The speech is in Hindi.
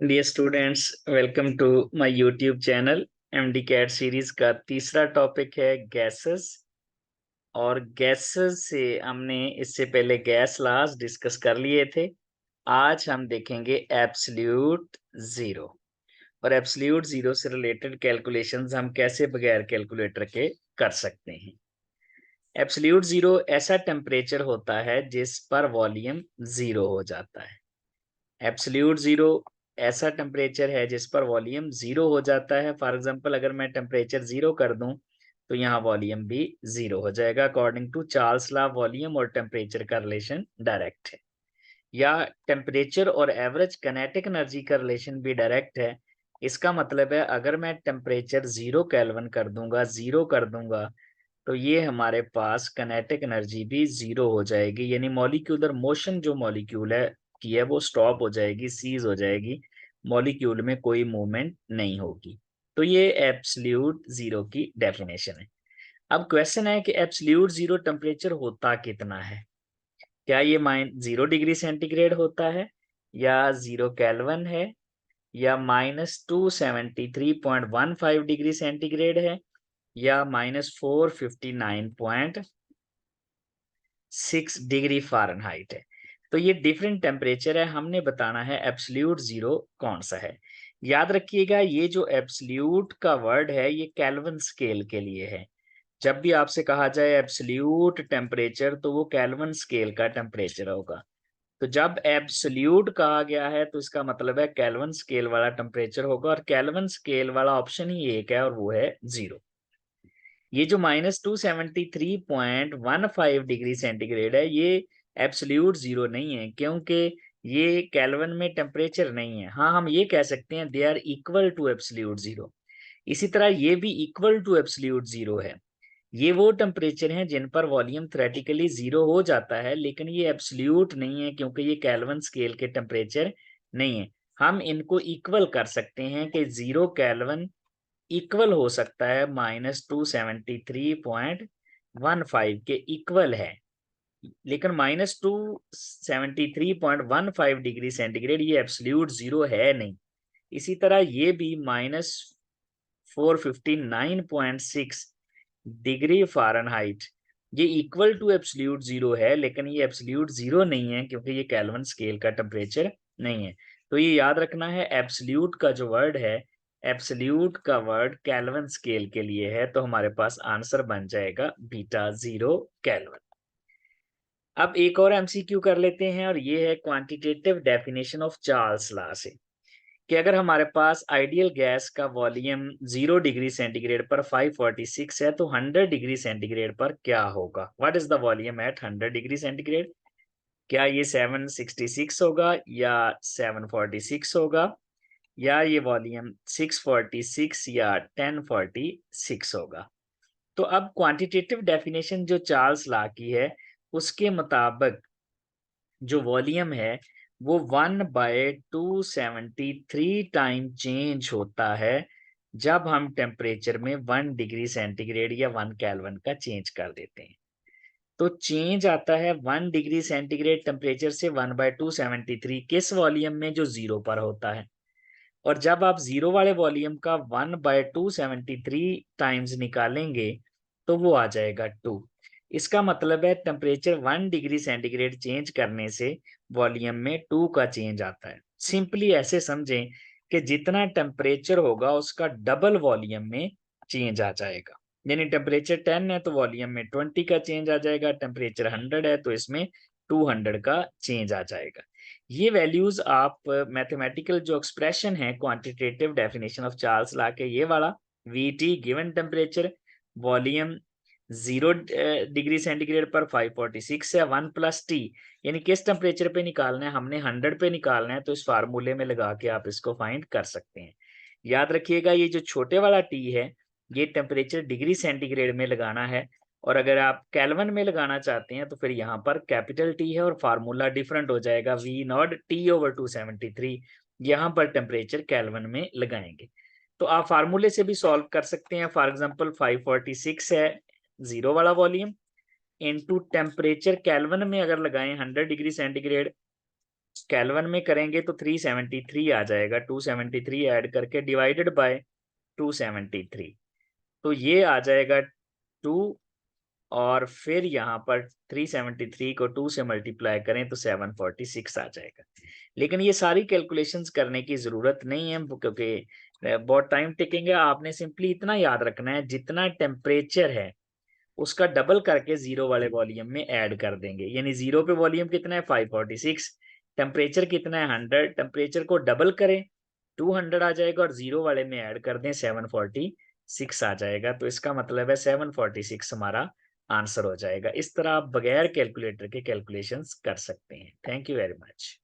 Dear students, welcome to my YouTube channel. MDCAT series का तीसरा टॉपिक है गैसेस। और गैसेस से हमने इससे पहले गैस लॉज डिस्कस कर लिए थे। आज हम देखेंगे एब्सोल्यूट जीरो। और एब्सोल्यूट जीरो से रिलेटेड कैलकुलेशंस हम कैसे बगैर कैलकुलेटर के कर सकते हैं। एब्सोल्यूट जीरो ऐसा टेम्परेचर होता है जिस पर वॉल्यूम जीरो हो जाता है। एब्सोल्यूट जीरो ऐसा टेम्परेचर है जिस पर वॉल्यूम जीरो हो जाता है। फॉर एग्जांपल, अगर मैं टेम्परेचर जीरो कर दूं तो यहाँ वॉल्यूम भी जीरो हो जाएगा। According to Charles law, volume और टेम्परेचर का रिलेशन डायरेक्ट है, या टेम्परेचर और एवरेज काइनेटिक एनर्जी का रिलेशन भी डायरेक्ट है। इसका मतलब है अगर मैं टेम्परेचर 0 केल्विन कर दूंगा तो ये हमारे पास काइनेटिक एनर्जी भी जीरो हो जाएगी, यानी मॉलिक्यूलर मोशन जो मॉलिक्यूल है की है वो स्टॉप हो जाएगी, सीज हो जाएगी। मॉलिक्यूल में कोई मूवमेंट नहीं होगी। तो ये एब्सोल्यूट जीरो की डेफिनेशन है। अब क्वेश्चन है कि एब्सोल्यूट जीरो टेम्परेचर होता कितना है। क्या ये -0 डिग्री सेंटीग्रेड होता है, या 0 केल्विन है, या -273.15 डिग्री सेंटीग्रेड है, या -459.6 डिग्री फ़ारेनहाइट है। तो ये डिफरेंट टेम्परेचर है, हमने बताना है एब्सोल्यूट जीरो कौन सा है। याद रखिएगा, ये जो एब्सोल्यूट का वर्ड है ये केल्विन स्केल के लिए है। जब भी आपसे कहा जाए एब्सोल्यूट टेम्परेचर तो वो केल्विन स्केल का टेम्परेचर होगा। तो जब एब्सोल्यूट कहा गया है तो इसका मतलब है केल्विन स्केल वाला टेम्परेचर होगा, और केल्विन स्केल वाला ऑप्शन ही एक है और वो है जीरो। ये जो -273.15 डिग्री सेंटीग्रेड है ये एब्सोल्यूट जीरो नहीं है, क्योंकि ये केल्विन में टेम्परेचर नहीं है। हाँ, हम ये कह सकते हैं they are equal to absolute zero. इसी तरह ये भी इक्वल टू एब्सोल्यूट जीरो है। ये वो टेम्परेचर हैं जिन पर वॉल्यूम थ्योरेटिकली जीरो हो जाता है, लेकिन ये एब्सोल्यूट नहीं है क्योंकि ये केल्विन स्केल के टेम्परेचर नहीं है। हम इनको इक्वल कर सकते हैं कि 0 केल्विन इक्वल हो सकता है -273.15 के इक्वल है, लेकिन -273.15 डिग्री सेंटीग्रेड ये एब्सोल्यूट जीरो है नहीं। इसी तरह ये भी -459.6 डिग्री फ़ारेनहाइट ये इक्वल टू एब्सोल्यूट जीरो है, लेकिन ये एब्सोल्यूट जीरो नहीं है क्योंकि ये केल्विन स्केल का टेम्परेचर नहीं है। तो ये याद रखना है, एब्सोल्यूट का जो वर्ड है, एब्सोल्यूट का वर्ड केल्विन स्केल के लिए है, तो हमारे पास आंसर बन जाएगा बीटा 0 केल्विन। अब एक और एमसीक्यू कर लेते हैं, और ये है quantitative definition of Charles law से, कि अगर हमारे पास आइडियल गैस का वॉल्यूम 0 डिग्री सेंटीग्रेड पर 546 है तो 100 डिग्री सेंटीग्रेड पर क्या होगा। What is the volume at 100 degree centigrade. क्या ये 766 होगा, या 746 होगा, या ये वॉल्यूम 646 या 1046 होगा। तो अब क्वांटिटेटिव डेफिनेशन जो चार्ल्स लॉ की है उसके मुताबिक जो वॉल्यूम है वो 1/273 टाइम चेंज होता है जब हम टेम्परेचर में 1 डिग्री सेंटीग्रेड या 1 केल्विन का चेंज कर देते हैं। तो चेंज आता है 1 डिग्री सेंटीग्रेड टेम्परेचर से 1/273 किस वॉल्यूम में, जो जीरो पर होता है। और जब आप जीरो वाले वॉल्यूम का 1/273 टाइम्स निकालेंगे तो वो आ जाएगा 2। इसका मतलब है टेम्परेचर 1 डिग्री सेंटीग्रेड चेंज करने से वॉल्यूम में 2 का चेंज आता है। सिंपली ऐसे समझें कि जितना टेम्परेचर होगा उसका डबल वॉल्यूम में चेंज आ जाएगा। यानी टेम्परेचर 10 है तो वॉल्यूम में 20 का चेंज आ जाएगा, टेम्परेचर 100 है तो इसमें 200 का चेंज आ जाएगा। ये वैल्यूज आप मैथमेटिकल जो एक्सप्रेशन है quantitative definition of Charles law के, ये वाला VT given temperature volume 0 degree centigrade पर 546 है 1 + T, यानी किस टेम्परेचर पे निकालना है, हमने 100 पे निकालना है, तो इस फार्मूले में लगा के आप इसको फाइंड कर सकते हैं। याद रखिएगा ये जो छोटे वाला टी है ये टेम्परेचर डिग्री सेंटीग्रेड में लगाना है, और अगर आप केल्विन में लगाना चाहते हैं तो फिर यहाँ पर कैपिटल टी है और फार्मूला डिफरेंट हो जाएगा, V0T/273। यहाँ पर टेम्परेचर केल्विन में लगाएंगे। तो आप फार्मूले से भी सॉल्व कर सकते हैं। फॉर एग्जांपल 546 है जीरो वाला वॉल्यूम, इनटू टेम्परेचर केल्विन में अगर लगाएं 100 डिग्री सेंटीग्रेड केल्विन में करेंगे तो 373 आ जाएगा, 273 ऐड करके डिवाइडेड बाय 273, तो ये आ जाएगा 2, और फिर यहाँ पर 373 को 2 से मल्टीप्लाई करें तो 746 आ जाएगा। लेकिन ये सारी कैलकुलेशंस करने की जरूरत नहीं है, क्योंकि बहुत टाइम टेकिंग है। आपने सिंपली इतना याद रखना है, जितना टेम्परेचर है उसका डबल करके जीरो वाले वॉल्यूम में ऐड कर देंगे। यानी जीरो पे वॉल्यूम कितना है 546, टेम्परेचर कितना है 100, टेम्परेचर को डबल करें 200 आ जाएगा, और जीरो वाले में ऐड कर दें 746 आ जाएगा। तो इसका मतलब है 746 हमारा आंसर हो जाएगा। इस तरह आप बगैर कैलकुलेटर के कैलकुलेशंस कर सकते हैं। Thank you very much.